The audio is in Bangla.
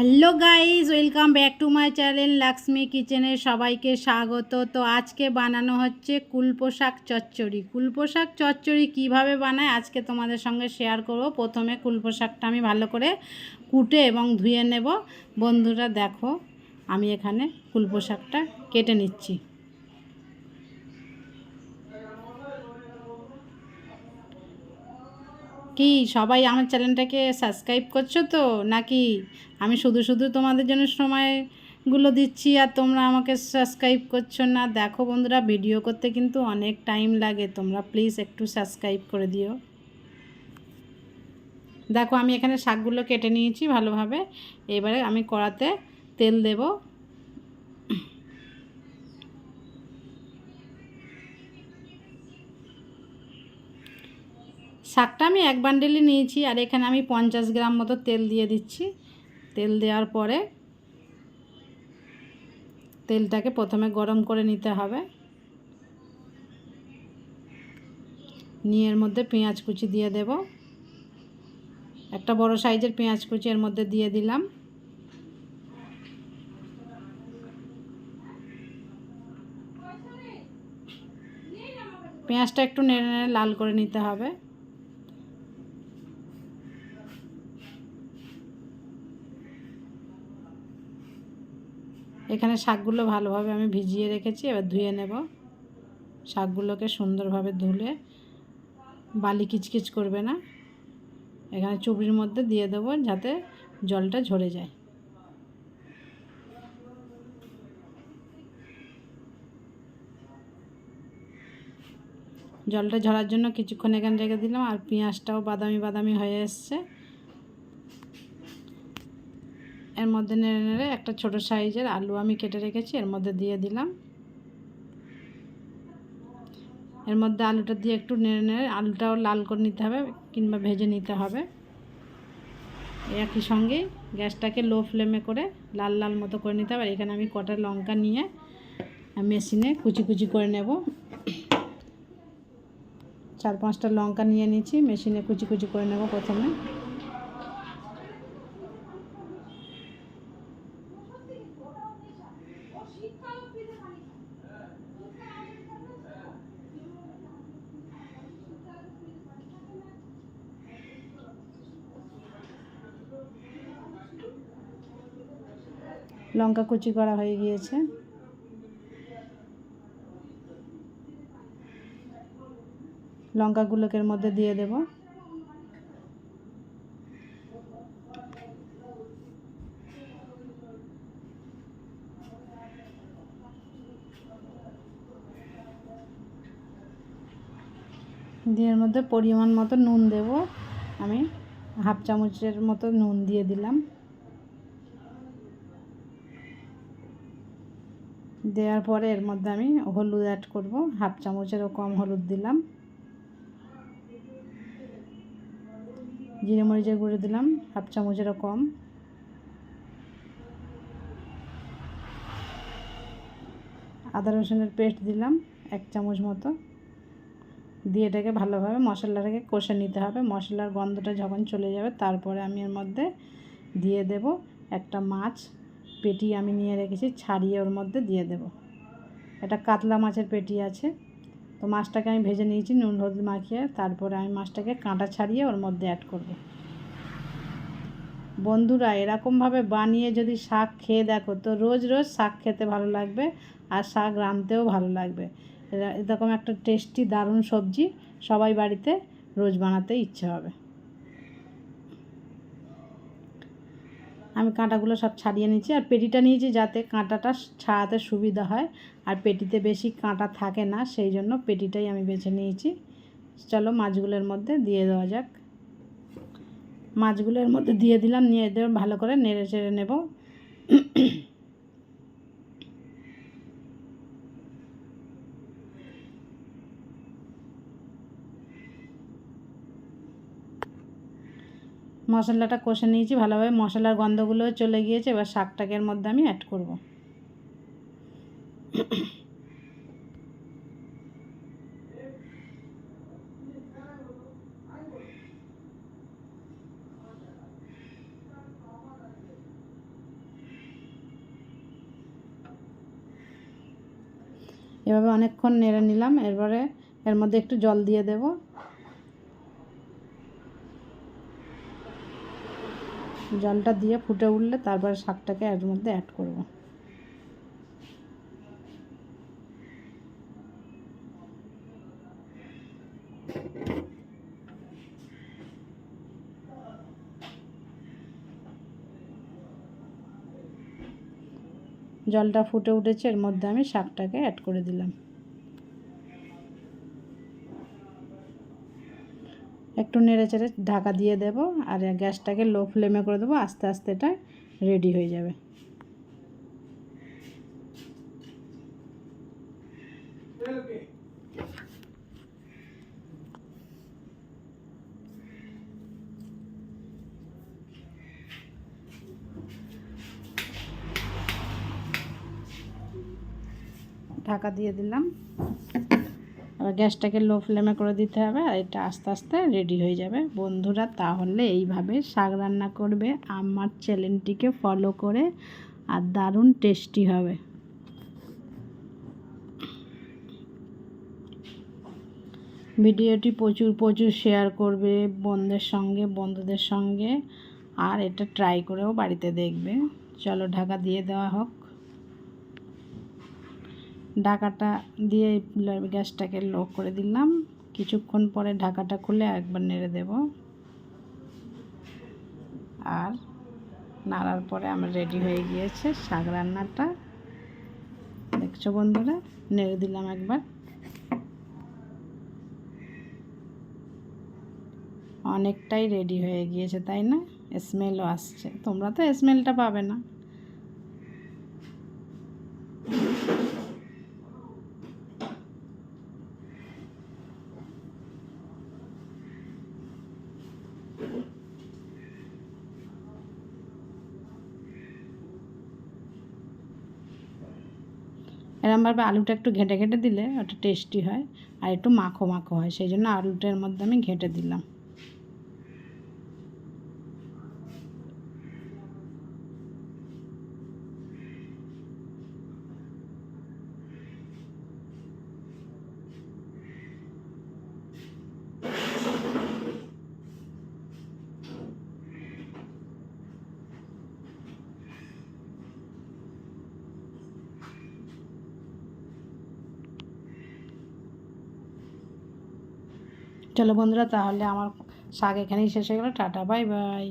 Hello guys, welcome back to my channel Lakshmi কিচেনে সবাইকে স্বাগত। তো আজকে বানানো হচ্ছে কুলপো শাক চচ্চড়ি। কুলপো শাক চচ্চড়ি কীভাবে বানায় আজকে তোমাদের সঙ্গে শেয়ার করব। প্রথমে কুলপো শাকটা আমি ভালো করে কুটে এবং ধুয়ে নেব। বন্ধুরা দেখো, আমি এখানে কুলপো শাকটা কেটে নিচ্ছি। কি সবাই আমার চ্যানেলটাকে সাবস্ক্রাইব করছো তো, নাকি আমি শুধু শুধু তোমাদের জন্য সময়গুলো দিচ্ছি আর তোমরা আমাকে সাবস্ক্রাইব করছো না? দেখো বন্ধুরা, ভিডিও করতে কিন্তু অনেক টাইম লাগে, তোমরা প্লিজ একটু সাবস্ক্রাইব করে দিও। দেখো আমি এখানে শাকগুলো কেটে নিয়েছি ভালোভাবে। এবারে আমি কড়াতে তেল দেব। শাকটা আমি এক বান্ডেলই নিয়েছি, আর এখানে আমি 50 গ্রাম মতো তেল দিয়ে দিচ্ছি। তেল দেওয়ার পরে তেলটাকে প্রথমে গরম করে নিতে হবে। নিয়ে এর মধ্যে পেঁয়াজ কুচি দিয়ে দেব। একটা বড় সাইজের পেঁয়াজ কুচি এর মধ্যে দিয়ে দিলাম। পেঁয়াজটা একটু নেড়ে নেড়ে লাল করে নিতে হবে। এখানে শাকগুলো ভালোভাবে আমি ভিজিয়ে রেখেছি, এবার ধুয়ে নেব। শাকগুলোকে সুন্দরভাবে ধুলে বালি কিচকিচ করবে না। এখানে চুবড়ির মধ্যে দিয়ে দেবো যাতে জলটা ঝরে যায়। জলটা ঝরার জন্য কিছুক্ষণ এখানে রেখে দিলাম। আর পেঁয়াজটাও বাদামি বাদামি হয়ে এসছে। এর মধ্যে নেড়ে নেড়ে একটা ছোট সাইজের আলু আমি কেটে রেখেছি এর মধ্যে দিয়ে দিলাম। এর মধ্যে আলুটা দিয়ে একটু নেড়ে নেড়ে আলুটাও লাল করে নিতে হবে কিংবা ভেজে নিতে হবে। একই সঙ্গে গ্যাসটাকে লো ফ্লেমে করে লাল লাল মতো করে নিতে হবে। এখানে আমি কটা লঙ্কা নিয়ে মেশিনে কুচি কুচি করে নেব। 4-5টা লঙ্কা নিয়ে নিয়েছি, মেশিনে কুচি কুচি করে নেব। প্রথমে লঙ্কা কুচি করা হয়ে গিয়েছে। লঙ্কাগুলোকে এর মধ্যে দিয়ে দেব। দিয়ে এর মধ্যে পরিমাণ মতো নুন দেব। আমি হাফ চামচের মতো নুন দিয়ে দিলাম। দেওয়ার পরে এর মধ্যে আমি হলুদ অ্যাড করব। হাফ চামচেরও কম হলুদ দিলাম। জিরে মরিচের গুঁড়ো দিলাম হাফ চামচেরও কম। আদা রসুনের পেস্ট দিলাম 1 চামচ মতো। দিয়ে এটাকে ভালোভাবে মশলাটাকে কষে নিতে হবে। মশলার গন্ধটা যখন চলে যাবে তারপরে আমি এর মধ্যে দিয়ে দেব একটা মাছ পেটি আমি নিয়ে রেখেছি, ছাড়িয়ে ওর মধ্যে দিয়ে দেব। এটা কাতলা মাছের পেটি আছে। তো মাছটাকে আমি ভেজে নিয়েছি নুন হলুদ মাখিয়ে। তারপরে আমি মাছটাকে কাঁটা ছাড়িয়ে ওর মধ্যে অ্যাড করব। বন্ধুরা, এরকমভাবে বানিয়ে যদি শাক খেয়ে দেখো তো রোজ রোজ শাক খেতে ভালো লাগবে আর শাক রাঁধতেও ভালো লাগবে। এরকম একটা টেস্টি দারুণ সবজি সবাই বাড়িতে রোজ বানাতে ইচ্ছে হবে। আমি কাঁটাগুলো সব ছাড়িয়ে নিয়েছি, আর পেটিটা নিয়েছি যাতে কাঁটাটা ছাড়াতে সুবিধা হয়। আর পেটিতে বেশি কাঁটা থাকে না, সেই জন্য পেটিটাই আমি বেছে নিয়েছি। চলো মাছগুলোর মধ্যে দিয়ে দেওয়া যাক। মাছগুলোর মধ্যে দিয়ে দিলাম। নিয়ে এদের ভালো করে নেড়ে চেড়ে নেব। মশলাটা কষে নিয়েছি ভালোভাবে, মশলার গন্ধগুলো চলে গিয়েছে। এবার শাকটাকে এর মধ্যে আমি অ্যাড করব। এভাবে অনেকক্ষণ নেড়ে নিলাম। এরপরে এর মধ্যে একটু জল দিয়ে দেব। জলটা দিয়ে ফুটে উঠলে তারপরে শাকটাকে এর মধ্যে অ্যাড করব। জলটা ফুটে উঠেছে, এর মধ্যে আমি শাকটাকে অ্যাড করে দিলাম। একটু নেড়ে চেড়ে ঢাকা দিয়ে দেব, আর গ্যাসটাকে লো ফ্লেমে করে দেবো। আস্তে আস্তে এটা রেডি হয়ে যাবে। ঢাকা দিয়ে দিলাম। আর গ্যাসটাকে লো ফ্লেমে করে দিতে হবে, আর এটা আস্তে আস্তে রেডি হয়ে যাবে। বন্ধুরা, তাহলে এইভাবে শাক রান্না করবে, আমার চ্যানেলটিকে ফলো করে, আর দারুণ টেস্টি হবে। ভিডিওটি প্রচুর শেয়ার করবে বন্ধুদের সঙ্গে, আর এটা ট্রাই করেও বাড়িতে দেখবে। চলো ঢাকা দিয়ে দেওয়া হোক। ঢাকাটা দিয়ে গ্যাসটাকে লো করে দিলাম। কিছুক্ষণ পরে ঢাকাটা খুলে একবার নেড়ে দেব, আর নাড়ার পরে আমার রেডি হয়ে গিয়েছে শাক রান্নাটা। দেখছো বন্ধুরা, নেড়ে দিলাম একবার। অনেকটাই রেডি হয়ে গিয়েছে, তাই না? স্মেলও আসছে। তোমরা তো স্মেলটা পাবে না। এরমভাবে আলুটা একটু ঘেঁটে ঘেঁটে দিলে ওটা টেস্টি হয়, আর একটু মাখো মাখো হয়। সেই জন্য আলুটার মধ্যে আমি ঘেঁটে দিলাম। চলো বন্ধুরা, তাহলে আমার শাক এখানেই শেষ হয়ে গেল। Tata, bye bye.